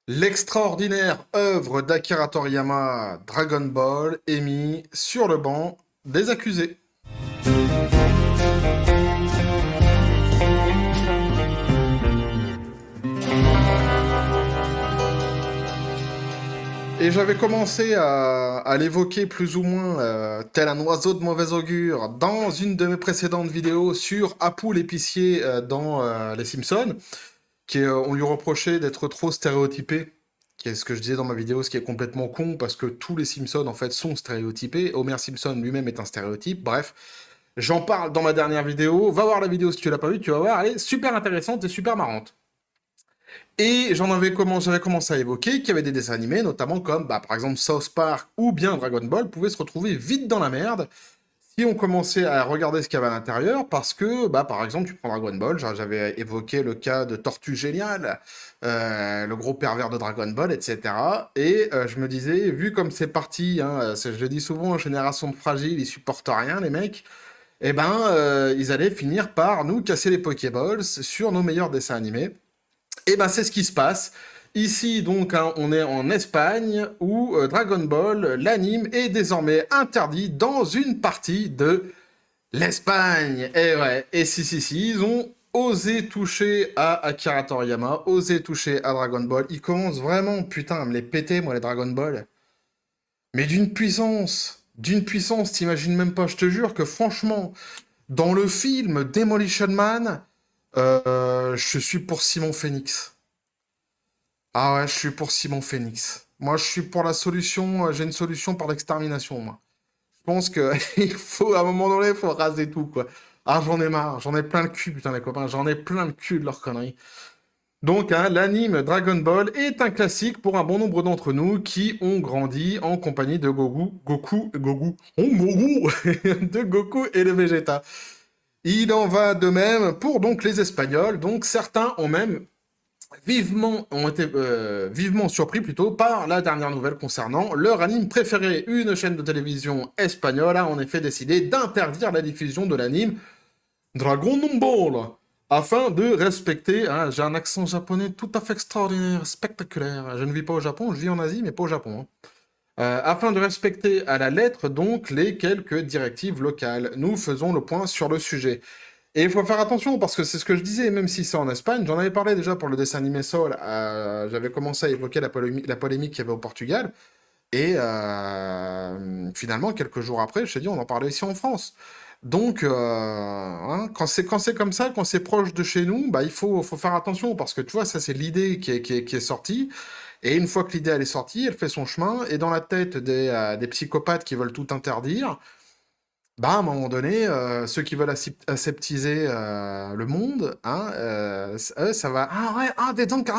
L'extraordinaire œuvre d'Akira Toriyama, Dragon Ball, est mis sur le banc des accusés. Et j'avais commencé à l'évoquer plus ou moins, tel un oiseau de mauvais augure, dans une de mes précédentes vidéos sur Apu l'épicier dans Les Simpsons, on lui reprochait d'être trop stéréotypé, qui est ce que je disais dans ma vidéo, ce qui est complètement con, parce que tous les Simpsons, en fait, sont stéréotypés. Homer Simpson lui-même est un stéréotype, bref. J'en parle dans ma dernière vidéo. Va voir la vidéo si tu l'as pas vue, tu vas voir, elle est super intéressante et super marrante. Et j'avais commencé à évoquer qu'il y avait des dessins animés, notamment comme, par exemple, South Park ou bien Dragon Ball, pouvaient se retrouver vite dans la merde si on commençait à regarder ce qu'il y avait à l'intérieur, parce que, par exemple, tu prends Dragon Ball, j'avais évoqué le cas de Tortue Géniale, le gros pervers de Dragon Ball, etc. Et je me disais, vu comme c'est parti, hein, je le dis souvent, génération de fragiles, ils supportent rien, les mecs, ils allaient finir par nous casser les Pokéballs sur nos meilleurs dessins animés. C'est ce qui se passe. Ici, donc, hein, on est en Espagne, où Dragon Ball, l'anime, est désormais interdit dans une partie de l'Espagne. Et ouais, et si, ils ont osé toucher à Akira Toriyama, osé toucher à Dragon Ball. Ils commencent vraiment, putain, à me les péter, moi, les Dragon Ball. Mais d'une puissance, t'imagines même pas. Je te jure que franchement, dans le film Demolition Man, je suis pour Simon Phoenix. Ah ouais, je suis pour Simon Phoenix. Moi, je suis pour la solution, j'ai une solution par l'extermination, moi. Je pense que il faut, à un moment donné, il faut raser tout, quoi. Ah, j'en ai marre, j'en ai plein le cul, putain, les copains, j'en ai plein le cul de leurs conneries. Donc, hein, l'anime Dragon Ball est un classique pour un bon nombre d'entre nous qui ont grandi en compagnie de Goku, de Goku et le Vegeta. Il en va de même pour donc les Espagnols, donc certains ont été vivement surpris plutôt par la dernière nouvelle concernant leur anime préféré. Une chaîne de télévision espagnole a en effet décidé d'interdire la diffusion de l'anime Dragon Ball afin de respecter, hein, j'ai un accent japonais tout à fait extraordinaire, spectaculaire. Je ne vis pas au Japon, je vis en Asie, mais pas au Japon, hein. Afin de respecter à la lettre donc les quelques directives locales. Nous faisons le point sur le sujet. Et il faut faire attention, parce que c'est ce que je disais, même si c'est en Espagne, j'en avais parlé déjà pour le dessin animé Soul, j'avais commencé à évoquer la polémique qu'il y avait au Portugal, et finalement, quelques jours après, je t'ai dit, on en parlait ici en France. Donc, hein, quand c'est comme ça, quand c'est proche de chez nous, il faut faire attention, parce que tu vois, ça c'est l'idée qui est sortie, et une fois que l'idée elle est sortie, elle fait son chemin, et dans la tête des psychopathes qui veulent tout interdire, à un moment donné, ceux qui veulent aseptiser le monde, hein, eux, ça va. Ah ouais, ah, dis donc,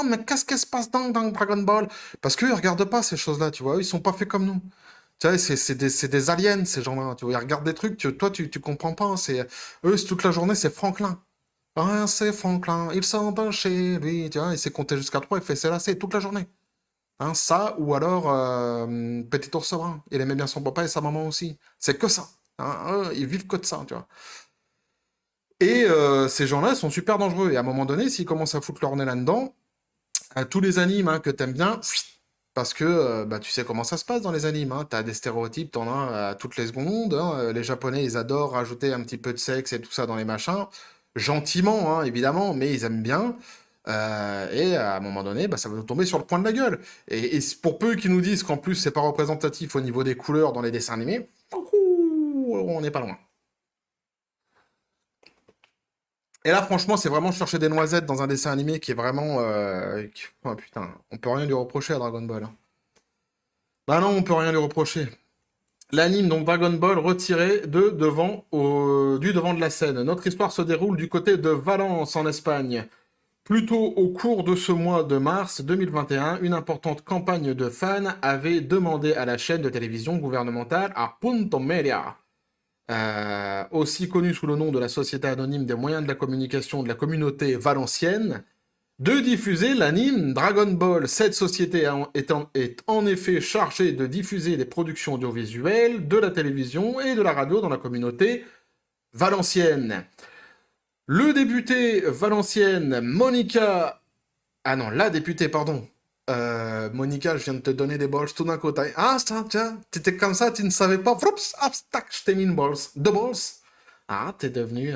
mais qu'est-ce qui se passe dans Dragon Ball? Parce qu'eux, ils regardent pas ces choses-là, tu vois, eux, ils sont pas faits comme nous. Tu vois, c'est des aliens, ces gens-là, tu vois, ils regardent des trucs, toi, tu comprends pas, hein, eux, toute la journée, c'est Franklin. Ah, c'est Franklin, ils sont de chez lui, tu vois, il s'est compté jusqu'à 3, il fait c'est là, c'est toute la journée. Hein, ça, ou alors Petit Ours Brun. Il aimait bien son papa et sa maman aussi. C'est que ça. Hein, eux, ils vivent que de ça, tu vois. Et ces gens-là sont super dangereux. Et à un moment donné, s'ils commencent à foutre leur nez là-dedans, à tous les animes que t'aimes bien, parce que tu sais comment ça se passe dans les animes. Hein. T'as des stéréotypes, t'en as toutes les secondes. Hein. Les Japonais, ils adorent rajouter un petit peu de sexe et tout ça dans les machins. Gentiment, hein, évidemment, mais ils aiment bien. Et à un moment donné, ça va nous tomber sur le point de la gueule. Et pour peu qu'ils nous disent qu'en plus, c'est pas représentatif au niveau des couleurs dans les dessins animés, on n'est pas loin. Et là, franchement, c'est vraiment chercher des noisettes dans un dessin animé qui est vraiment. Oh, putain, on peut rien lui reprocher à Dragon Ball. Hein. Bah non, on peut rien lui reprocher. L'anime, donc Dragon Ball, retiré du devant de la scène. Notre histoire se déroule du côté de Valence, en Espagne. Plus tôt au cours de ce mois de mars 2021, une importante campagne de fans avait demandé à la chaîne de télévision gouvernementale à Punto Media, aussi connue sous le nom de la Société anonyme des moyens de la communication de la communauté valencienne, de diffuser l'anime Dragon Ball. Cette société est en effet chargée de diffuser des productions audiovisuelles, de la télévision et de la radio dans la communauté valencienne. Le député valencienne Monica... Ah non, la députée, pardon. Monica, je viens de te donner des balls tout d'un coup. Ah, ça, tiens, t'étais comme ça, tu ne savais pas. Vrops, hop, tac, je t'ai mis une balls. Deux balls. Ah, t'es devenu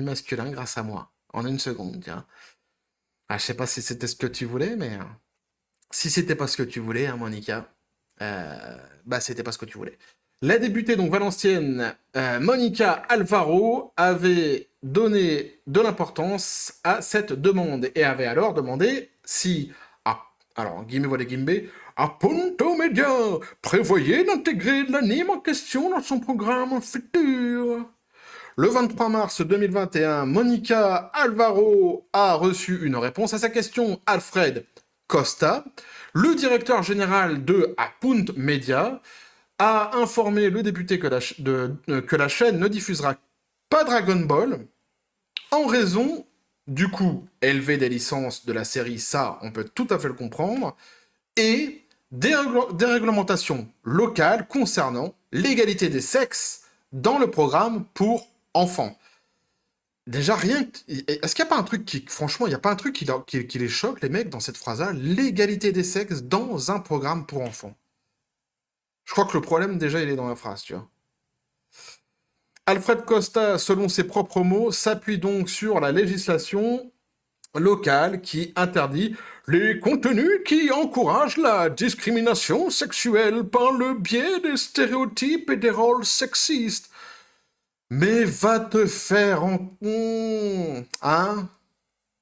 masculin grâce à moi. En une seconde, tiens. Ah, je sais pas si c'était ce que tu voulais, mais si c'était pas ce que tu voulais, hein, Monica, bah c'était pas ce que tu voulais. La débutée, donc Valencienne, Monica Alvaro, avait donné de l'importance à cette demande et avait alors demandé si, alors, guillemets, voilà, guillemets, à Punto Media, prévoyez d'intégrer l'anime en question dans son programme futur. Le 23 mars 2021, Monica Alvaro a reçu une réponse à sa question. Alfred Costa, le directeur général de Apunt Media, a informé le député que la chaîne ne diffusera pas Dragon Ball en raison du coût élevé des licences de la série, ça on peut tout à fait le comprendre, et des réglementations locales concernant l'égalité des sexes dans le programme pour enfants. Déjà, rien. Est-ce qu'il n'y a pas un truc qui. Franchement, il n'y a pas un truc qui les choque, les mecs, dans cette phrase-là? L'égalité des sexes dans un programme pour enfants. Je crois que le problème, déjà, il est dans la phrase, tu vois. Alfred Costa, selon ses propres mots, s'appuie donc sur la législation locale qui interdit les contenus qui encouragent la discrimination sexuelle par le biais des stéréotypes et des rôles sexistes. Mais va te faire en... Hein?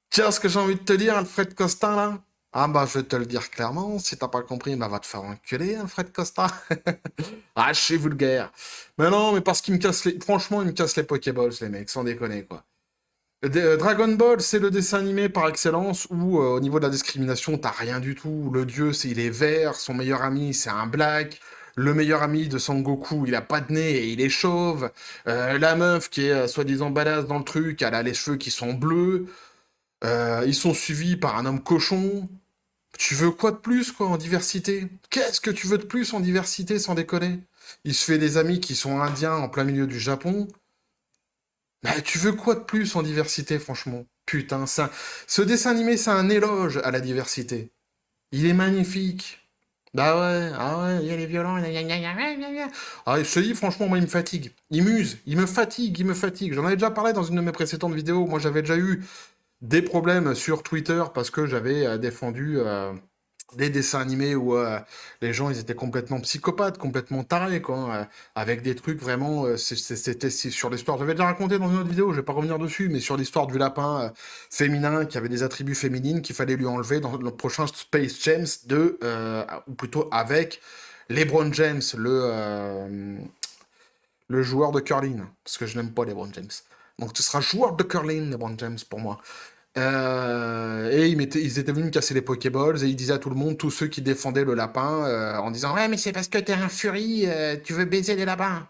Tu vois ce que j'ai envie de te dire, Alfred Costa, là? Ah bah, je vais te le dire clairement, si t'as pas compris, bah va te faire enculer, Alfred Costa. Ah, je suis vulgaire. Mais non, mais parce qu'il me casse les... Franchement, il me casse les Pokéballs, les mecs, sans déconner, quoi. Dragon Ball, c'est le dessin animé par excellence où, au niveau de la discrimination, t'as rien du tout. Le dieu, il est vert, son meilleur ami, c'est un black. Le meilleur ami de Sangoku, il a pas de nez et il est chauve. La meuf qui est soi-disant badass dans le truc, elle a les cheveux qui sont bleus. Ils sont suivis par un homme cochon. Tu veux quoi de plus, quoi, en diversité? Qu'est-ce que tu veux de plus en diversité, sans déconner? Il se fait des amis qui sont indiens en plein milieu du Japon. Mais tu veux quoi de plus en diversité, franchement? Putain, ce dessin animé, c'est un éloge à la diversité. Il est magnifique. Bah ouais, ah ouais, il y a les violents, ah, je te dis, franchement, moi, il me fatigue. Il m'use, il me fatigue, il me fatigue. J'en avais déjà parlé dans une de mes précédentes vidéos. Moi, j'avais déjà eu des problèmes sur Twitter parce que j'avais défendu des dessins animés où les gens ils étaient complètement psychopathes, complètement tarés, quoi, avec des trucs vraiment. C'était sur l'histoire. J'avais déjà raconté dans une autre vidéo, je vais pas revenir dessus, mais sur l'histoire du lapin féminin qui avait des attributs féminines qu'il fallait lui enlever dans le prochain Space James ou plutôt avec LeBron James, le joueur de curling, parce que je n'aime pas LeBron James. Donc tu seras joueur de curling, LeBron James, pour moi. Et ils étaient venus me casser les Pokéballs et ils disaient à tout le monde, tous ceux qui défendaient le lapin, en disant ouais, mais c'est parce que t'es un furie, tu veux baiser les lapins.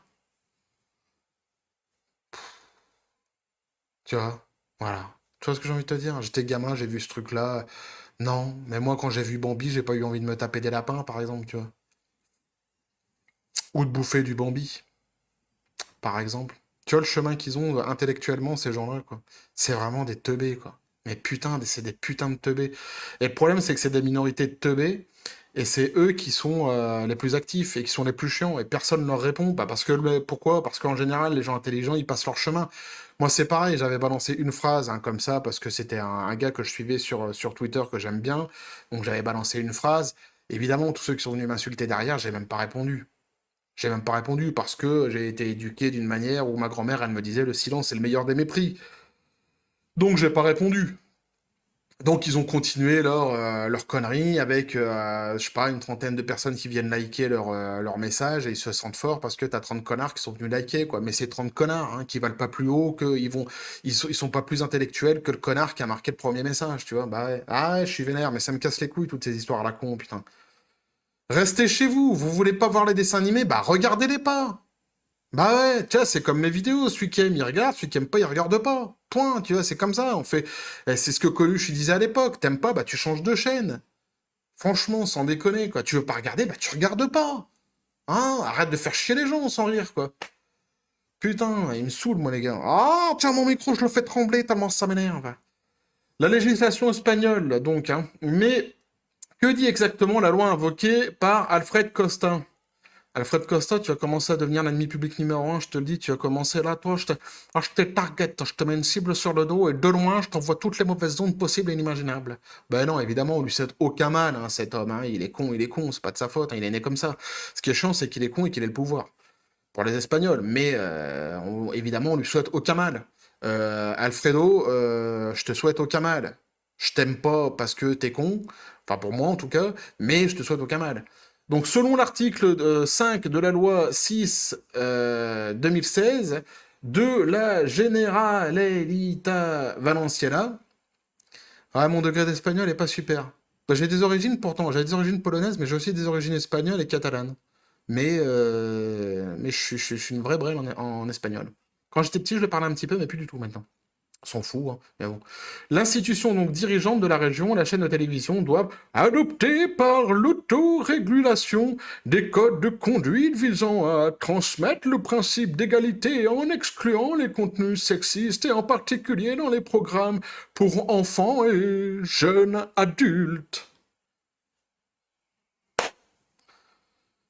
Tu vois? Voilà. Tu vois ce que j'ai envie de te dire? J'étais gamin, j'ai vu ce truc-là. Non, mais moi, quand j'ai vu Bambi, j'ai pas eu envie de me taper des lapins, par exemple, tu vois. Ou de bouffer du Bambi, par exemple. Tu vois le chemin qu'ils ont intellectuellement, ces gens-là, quoi. C'est vraiment des teubés, quoi. Mais putain, c'est des putains de teubés. Et le problème, c'est que c'est des minorités de teubés, et c'est eux qui sont les plus actifs et qui sont les plus chiants, et personne ne leur répond. Bah parce que, pourquoi? Parce qu'en général, les gens intelligents, ils passent leur chemin. Moi, c'est pareil, j'avais balancé une phrase hein, comme ça, parce que c'était un gars que je suivais sur Twitter que j'aime bien, donc j'avais balancé une phrase. Évidemment, tous ceux qui sont venus m'insulter derrière, j'ai même pas répondu. J'ai même pas répondu parce que j'ai été éduqué d'une manière où ma grand-mère, elle me disait le silence est le meilleur des mépris. Donc j'ai pas répondu. Donc ils ont continué leur connerie avec, je sais pas, une trentaine de personnes qui viennent liker leur message et ils se sentent forts parce que t'as 30 connards qui sont venus liker, quoi. Mais c'est 30 connards hein, qui valent pas plus haut, ils sont pas plus intellectuels que le connard qui a marqué le premier message, tu vois. Bah ouais, ah ouais, je suis vénère, mais ça me casse les couilles toutes ces histoires à la con, putain. Restez chez vous, vous voulez pas voir les dessins animés, bah regardez-les pas. Bah ouais, tu vois, c'est comme mes vidéos, celui qui aime, il regarde, celui qui aime pas, il regarde pas. Point, tu vois, c'est comme ça, on fait... C'est ce que Coluche il disait à l'époque, t'aimes pas, bah tu changes de chaîne. Franchement, sans déconner, quoi. Tu veux pas regarder, bah tu regardes pas. Hein, arrête de faire chier les gens sans rire, quoi. Putain, il me saoule, moi, les gars. Ah, tiens, mon micro, je le fais trembler tellement ça m'énerve. La législation espagnole, donc, hein, mais Que dit exactement la loi invoquée par Alfred Costa? Alfred Costa, tu vas commencer à devenir l'ennemi public numéro un, je te le dis, tu vas commencer là, toi, je te target, je te mets une cible sur le dos et de loin, je t'envoie toutes les mauvaises ondes possibles et inimaginables. Ben non, évidemment, on lui souhaite aucun mal, hein, cet homme, hein, il est con, c'est pas de sa faute, hein, il est né comme ça. Ce qui est chiant, c'est qu'il est con et qu'il ait le pouvoir. Pour les Espagnols, mais évidemment, on lui souhaite aucun mal. Alfredo, je te souhaite aucun mal. Je t'aime pas parce que t'es con, enfin pour moi en tout cas, mais je te souhaite aucun mal. Donc selon l'article 5 de la loi 6 2016 de la Generalitat Valenciana, ah, mon degré d'espagnol est pas super. Bah, j'ai des origines pourtant, j'ai des origines polonaises, mais j'ai aussi des origines espagnoles et catalanes. Mais je suis une vraie brêle en espagnol. Quand j'étais petit, je le parlais un petit peu, mais plus du tout maintenant. On s'en fout, hein, mais bon. L'institution donc dirigeante de la région, la chaîne de télévision, doivent adopter par l'autorégulation des codes de conduite visant à transmettre le principe d'égalité en excluant les contenus sexistes et en particulier dans les programmes pour enfants et jeunes adultes.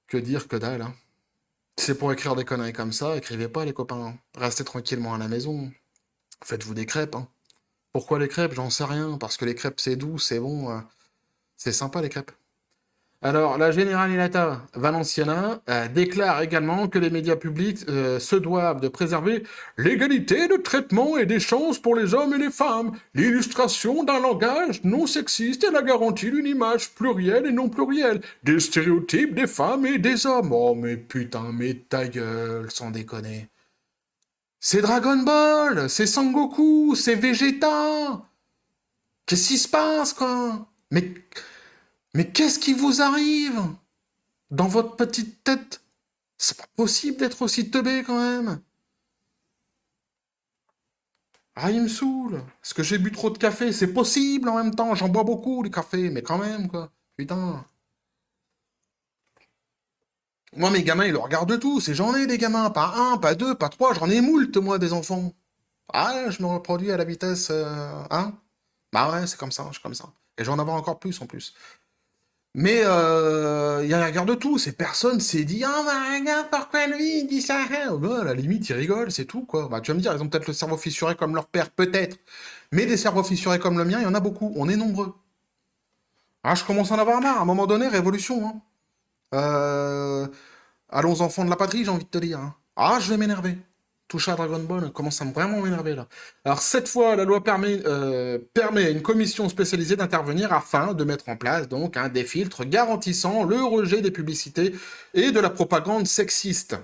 Que dire que dalle, hein. Si c'est pour écrire des conneries comme ça, écrivez pas les copains. Restez tranquillement à la maison. Faites-vous des crêpes, hein. Pourquoi les crêpes? J'en sais rien. Parce que les crêpes c'est doux, c'est bon. C'est sympa les crêpes. Alors, la Generalitat Valenciana déclare également que les médias publics se doivent de préserver l'égalité de traitement et des chances pour les hommes et les femmes, l'illustration d'un langage non sexiste et la garantie d'une image plurielle et non plurielle, des stéréotypes des femmes et des hommes. Oh mais putain, mais ta gueule, sans déconner. C'est Dragon Ball, c'est Sangoku, c'est Vegeta. Qu'est-ce qui se passe, quoi? Mais qu'est-ce qui vous arrive dans votre petite tête? C'est pas possible d'être aussi teubé quand même. Ah, il me saoule. Est-ce que j'ai bu trop de café? C'est possible en même temps. J'en bois beaucoup, du café, mais quand même, quoi. Putain. Moi, mes gamins, ils le regardent tous. Et j'en ai des gamins. Pas un, pas deux, pas trois. J'en ai moult, moi, des enfants. Ah, je me reproduis à la vitesse. Hein? Bah ouais, c'est comme ça, je suis comme ça. Et je vais en avoir encore plus en plus. Mais il regarde tout, ces personnes s'est dit «Ah bah regarde, pourquoi lui il dit ça?» Bah, à la limite, ils rigolent, c'est tout, quoi. Bah, tu vas me dire, ils ont peut-être le cerveau fissuré comme leur père, peut-être. Mais des cerveaux fissurés comme le mien, il y en a beaucoup, on est nombreux. Ah, je commence à en avoir marre, à un moment donné, révolution, hein. Euh, Allons enfants de la patrie, j'ai envie de te dire, hein. Ah, je vais m'énerver. Toucher à Dragon Ball commence à vraiment m'énerver là. Alors cette fois, la loi permet à une commission spécialisée d'intervenir afin de mettre en place donc des filtres garantissant le rejet des publicités et de la propagande sexiste.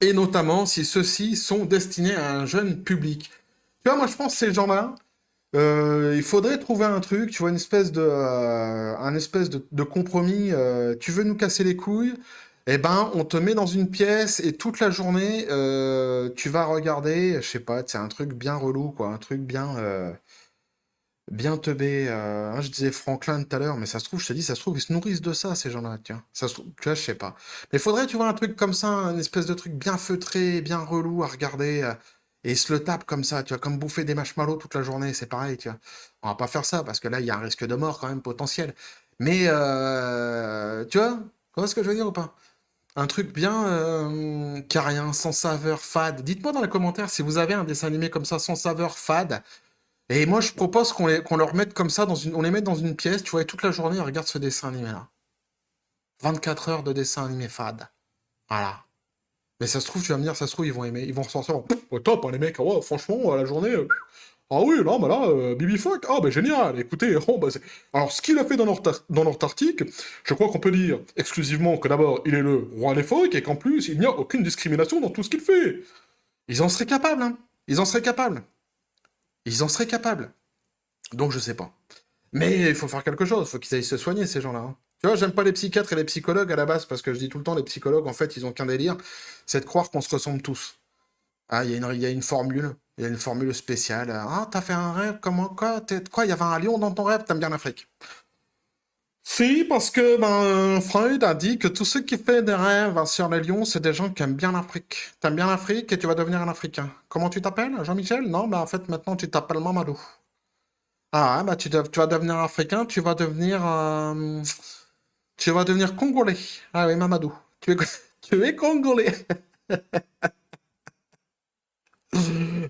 Et notamment si ceux-ci sont destinés à un jeune public. Tu vois, moi je pense que ces gens-là, il faudrait trouver un truc, tu vois, un espèce de compromis. Tu veux nous casser les couilles? Eh ben, on te met dans une pièce et toute la journée, tu vas regarder, je sais pas, c'est un truc bien relou, quoi, un truc bien teubé. Hein, je disais Franklin tout à l'heure, mais ça se trouve, je te dis, ça se trouve, ils se nourrissent de ça, ces gens-là, tiens. Ça se trouve, tu vois, je sais pas. Mais faudrait, tu vois, un truc comme ça, une espèce de truc bien feutré, bien relou à regarder, et ils se le tapent comme ça, tu vois, comme bouffer des marshmallows toute la journée, c'est pareil, tu vois. On va pas faire ça, parce que là, il y a un risque de mort quand même potentiel. Mais, tu vois ce que je veux dire ou pas? Un truc bien carrien, sans saveur, fade. Dites-moi dans les commentaires si vous avez un dessin animé comme ça, sans saveur, fade. Et moi, je propose qu'on leur mette comme ça, on les mette dans une pièce, tu vois, et toute la journée, ils regardent ce dessin animé-là. 24 heures de dessin animé fade. Voilà. Mais ça se trouve, tu vas me dire, ça se trouve, ils vont aimer. Ils vont ressortir en oh, top, hein, les mecs. Ouais, franchement, la journée. Ah oui, là, bah là, Bibi Fuck. Ah, bah génial. Écoutez, oh, bah, alors, ce qu'il a fait dans l'Antarctique, je crois qu'on peut dire exclusivement que d'abord, il est le roi des phoques et qu'en plus, il n'y a aucune discrimination dans tout ce qu'il fait. Ils en seraient capables, hein. Ils en seraient capables. Ils en seraient capables. Donc, je sais pas. Mais il faut faire quelque chose, il faut qu'ils aillent se soigner, ces gens-là, hein. Tu vois, j'aime pas les psychiatres et les psychologues à la base, parce que je dis tout le temps, les psychologues, en fait, ils ont qu'un délire, c'est de croire qu'on se ressemble tous. Ah, il y a une formule, il y a une formule spéciale. Ah, t'as fait un rêve, comment, quoi, quoi, il y avait un lion dans ton rêve, t'aimes bien l'Afrique. Si, parce que ben, Freud a dit que tous ceux qui font des rêves sur les lions, c'est des gens qui aiment bien l'Afrique. T'aimes bien l'Afrique et tu vas devenir un Africain. Comment tu t'appelles? Jean-Michel? Non, ben en fait, maintenant, tu t'appelles Mamadou. Ah, bah tu vas devenir africain, tu vas devenir congolais. Ah oui, Mamadou. Tu es congolais.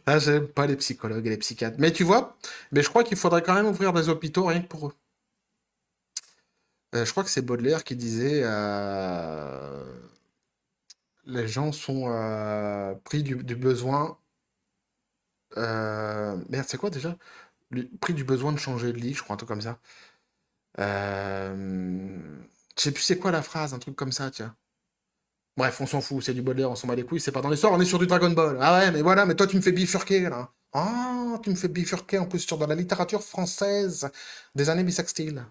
Ah, j'aime pas les psychologues et les psychiatres. Mais tu vois, mais je crois qu'il faudrait quand même ouvrir des hôpitaux rien que pour eux. Je crois que c'est Baudelaire qui disait les gens sont pris du besoin. Merde, c'est quoi déjà? Pris du besoin de changer de lit, je crois, un truc comme ça. Euh, Je sais plus c'est quoi la phrase, un truc comme ça, tiens. Bref, on s'en fout, c'est du Baudelaire, on s'en bat les couilles, c'est pas dans l'histoire, on est sur du Dragon Ball. Ah ouais, mais voilà, mais toi tu me fais bifurquer là. Ah, tu me fais bifurquer en plus sur de la littérature française des années bissextiles.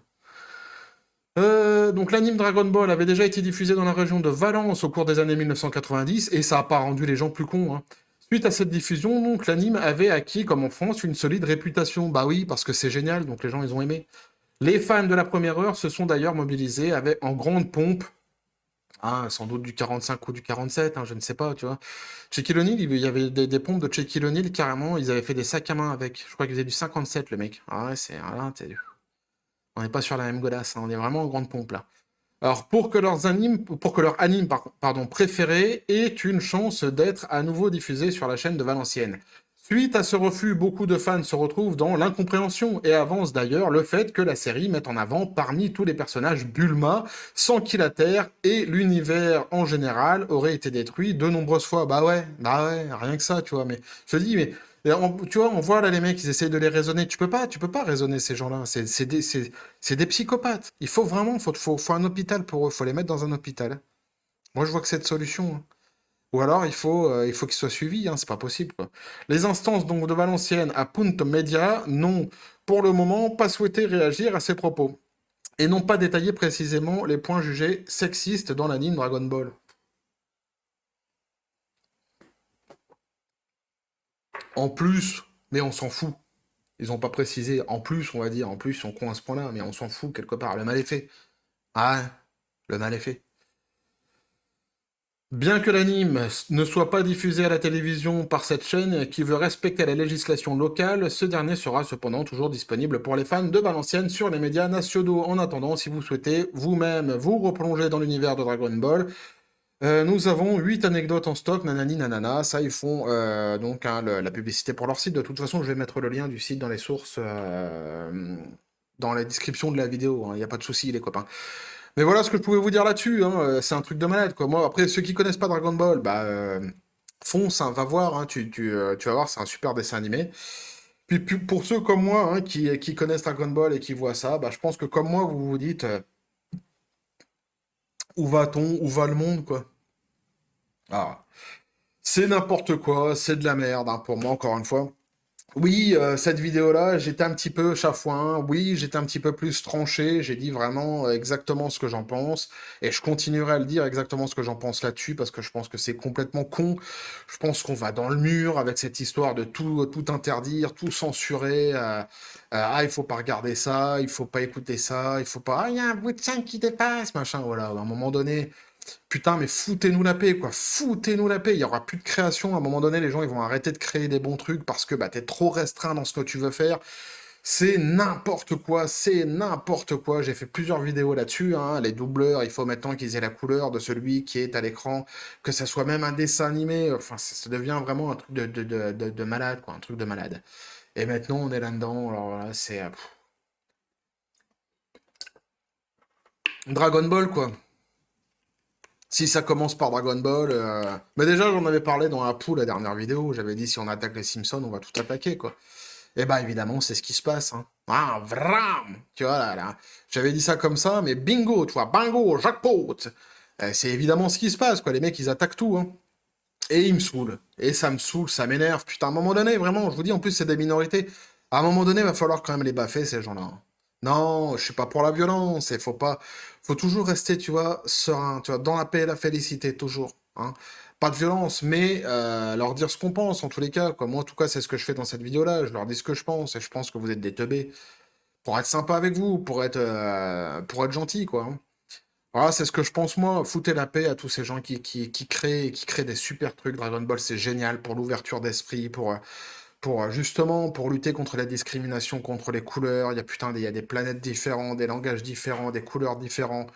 Donc l'anime Dragon Ball avait déjà été diffusé dans la région de Valence au cours des années 1990 et ça n'a pas rendu les gens plus cons, hein. Suite à cette diffusion, donc l'anime avait acquis, comme en France, une solide réputation. Bah oui, parce que c'est génial, donc les gens ils ont aimé. Les fans de la première heure se sont d'ailleurs mobilisés avec, en grande pompe, hein, sans doute du 45 ou du 47, hein, je ne sais pas, tu vois. Shaquille O'Neal, il y avait des pompes de Shaquille O'Neal, carrément, ils avaient fait des sacs à main avec. Je crois qu'ils faisaient du 57, le mec. Ah ouais, on n'est pas sur la même godasse, hein, on est vraiment en grande pompe là. Alors, pour que leur anime pardon, préféré ait une chance d'être à nouveau diffusé sur la chaîne de Valenciennes. Suite à ce refus, beaucoup de fans se retrouvent dans l'incompréhension et avancent d'ailleurs le fait que la série mette en avant parmi tous les personnages Bulma, sans qui la Terre et l'univers en général auraient été détruits de nombreuses fois. Bah ouais, rien que ça, tu vois. Mais je te dis, mais tu vois, on voit là les mecs, ils essayent de les raisonner. Tu peux pas raisonner ces gens-là. C'est des psychopathes. Il faut vraiment, faut un hôpital pour eux. Faut les mettre dans un hôpital. Moi, je vois que cette solution, hein. Ou alors, il faut qu'ils soient suivis, hein. C'est pas possible, quoi. Les instances donc de Valenciennes à Punto Media n'ont, pour le moment, pas souhaité réagir à ces propos et n'ont pas détaillé précisément les points jugés sexistes dans l'anime Dragon Ball. En plus, mais on s'en fout. Ils ont pas précisé. En plus, on va dire, en plus, on con à ce point-là, mais on s'en fout quelque part. Le mal est fait. Ah, ouais, le mal est fait. Bien que l'anime ne soit pas diffusé à la télévision par cette chaîne qui veut respecter la législation locale, ce dernier sera cependant toujours disponible pour les fans de Valenciennes sur les médias nationaux. En attendant, si vous souhaitez vous-même vous replonger dans l'univers de Dragon Ball, nous avons 8 anecdotes en stock, nanani nanana. Ça, ils font donc hein, la publicité pour leur site. De toute façon, je vais mettre le lien du site dans les sources, dans la description de la vidéo, hein. Il n'y a pas de souci, les copains. Mais voilà ce que je pouvais vous dire là-dessus, hein. C'est un truc de malade, quoi. Moi, après, ceux qui connaissent pas Dragon Ball, bah, fonce, hein, va voir, hein, tu vas voir, c'est un super dessin animé. Puis pour ceux comme moi, hein, qui connaissent Dragon Ball et qui voient ça, bah, je pense que comme moi, vous vous dites, où va-t-on, où va le monde, quoi. Ah, c'est n'importe quoi, c'est de la merde, hein, pour moi, encore une fois. Oui, cette vidéo-là, j'étais un petit peu chafouin. Oui, j'étais un petit peu plus tranché. J'ai dit vraiment exactement ce que j'en pense. Et je continuerai à le dire exactement ce que j'en pense là-dessus parce que je pense que c'est complètement con. Je pense qu'on va dans le mur avec cette histoire de tout interdire, tout censurer. Ah, il faut pas regarder ça, il faut pas écouter ça, il faut pas. Ah, il y a un bout de chaîne qui dépasse, machin. Voilà, à un moment donné. Putain, mais foutez-nous la paix, quoi. Foutez-nous la paix. Il y aura plus de création. À un moment donné, les gens, ils vont arrêter de créer des bons trucs parce que bah, t'es trop restreint dans ce que tu veux faire. C'est n'importe quoi. C'est n'importe quoi. J'ai fait plusieurs vidéos là-dessus, hein. Les doubleurs, il faut maintenant qu'ils aient la couleur de celui qui est à l'écran. Que ça soit même un dessin animé. Enfin, ça devient vraiment un truc de malade, quoi. Un truc de malade. Et maintenant, on est là-dedans. Alors voilà, c'est Dragon Ball, quoi. Si ça commence par Dragon Ball. Mais déjà, j'en avais parlé dans la pool, la dernière vidéo. J'avais dit si on attaque les Simpsons, on va tout attaquer, quoi. Et bah, évidemment, c'est ce qui se passe, hein. Ah, vram! Tu vois, là. J'avais dit ça comme ça, mais bingo, tu vois, bingo, jackpot! C'est évidemment ce qui se passe, quoi. Les mecs, ils attaquent tout, hein. Et ils me saoulent. Et ça me saoule, ça m'énerve. Putain, à un moment donné, vraiment, je vous dis, en plus, c'est des minorités. À un moment donné, il va falloir quand même les baffer, ces gens-là, hein. Non, je suis pas pour la violence. Il faut pas. Faut toujours rester, tu vois, serein, tu vois, dans la paix et la félicité, toujours, hein. Pas de violence, mais leur dire ce qu'on pense, en tous les cas, quoi. Moi, en tout cas, c'est ce que je fais dans cette vidéo-là. Je leur dis ce que je pense, et je pense que vous êtes des teubés. Pour être sympa avec vous, pour être gentil, quoi, hein. Voilà, c'est ce que je pense moi. Foutez la paix à tous ces gens qui créent des super trucs. Dragon Ball, c'est génial pour l'ouverture d'esprit, pour justement, pour lutter contre la discrimination, contre les couleurs. Il y a putain, il y a des planètes différentes, des langages différents, des couleurs différents,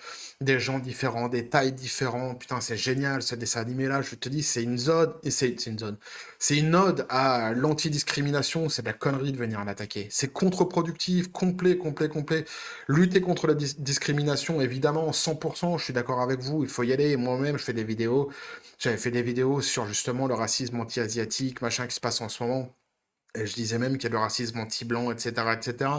des gens différents, des tailles différentes. Putain, c'est génial ce dessin animé-là. Je te dis, c'est une zone, et c'est une zone. C'est une ode à l'antidiscrimination. C'est de la connerie de venir l'attaquer. C'est contre-productif, complet, complet, complet. Lutter contre la discrimination, évidemment, 100%. Je suis d'accord avec vous. Il faut y aller. Moi-même, je fais des vidéos. J'avais fait des vidéos sur justement le racisme anti-asiatique, machin qui se passe en ce moment. Et je disais même qu'il y a le racisme anti-blanc, etc., etc.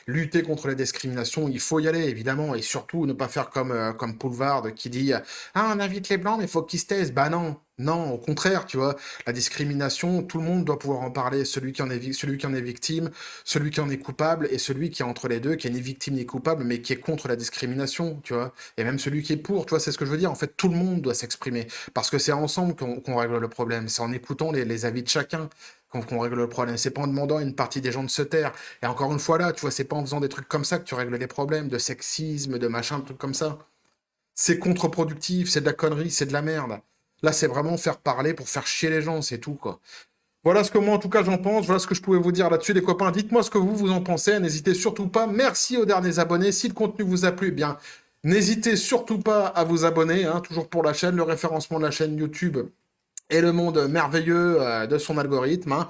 Lutter contre la discrimination, il faut y aller, évidemment, et surtout ne pas faire comme Poulvard qui dit «Ah, on invite les blancs, mais il faut qu'ils se taisent». Bah non, non, au contraire, tu vois. La discrimination, tout le monde doit pouvoir en parler, celui qui en est victime, celui qui en est coupable, et celui qui est entre les deux, qui est ni victime ni coupable, mais qui est contre la discrimination, tu vois. Et même celui qui est pour, tu vois, c'est ce que je veux dire. En fait, tout le monde doit s'exprimer, parce que c'est ensemble qu'on règle le problème, c'est en écoutant les avis de chacun qu'on règle le problème. C'est pas en demandant à une partie des gens de se taire. Et encore une fois là, tu vois, c'est pas en faisant des trucs comme ça que tu règles les problèmes de sexisme, de machin, de trucs comme ça. C'est contre-productif, c'est de la connerie, c'est de la merde. Là, c'est vraiment faire parler pour faire chier les gens, c'est tout, quoi. Voilà ce que moi, en tout cas, j'en pense. Voilà ce que je pouvais vous dire là-dessus, les copains. Dites-moi ce que vous en pensez. N'hésitez surtout pas. Merci aux derniers abonnés. Si le contenu vous a plu, eh bien, n'hésitez surtout pas à vous abonner, hein, toujours pour la chaîne, le référencement de la chaîne YouTube et le monde merveilleux de son algorithme, hein.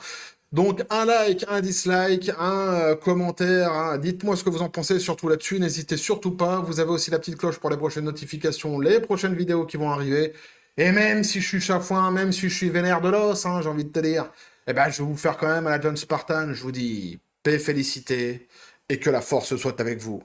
Donc un like, un dislike, un commentaire, hein. Dites-moi ce que vous en pensez surtout là-dessus, n'hésitez surtout pas, vous avez aussi la petite cloche pour les prochaines notifications, les prochaines vidéos qui vont arriver, et même si je suis chafouin, même si je suis vénère de l'os, hein, j'ai envie de te dire, eh ben je vais vous faire quand même à la John Spartan, je vous dis paix, félicité, et que la force soit avec vous.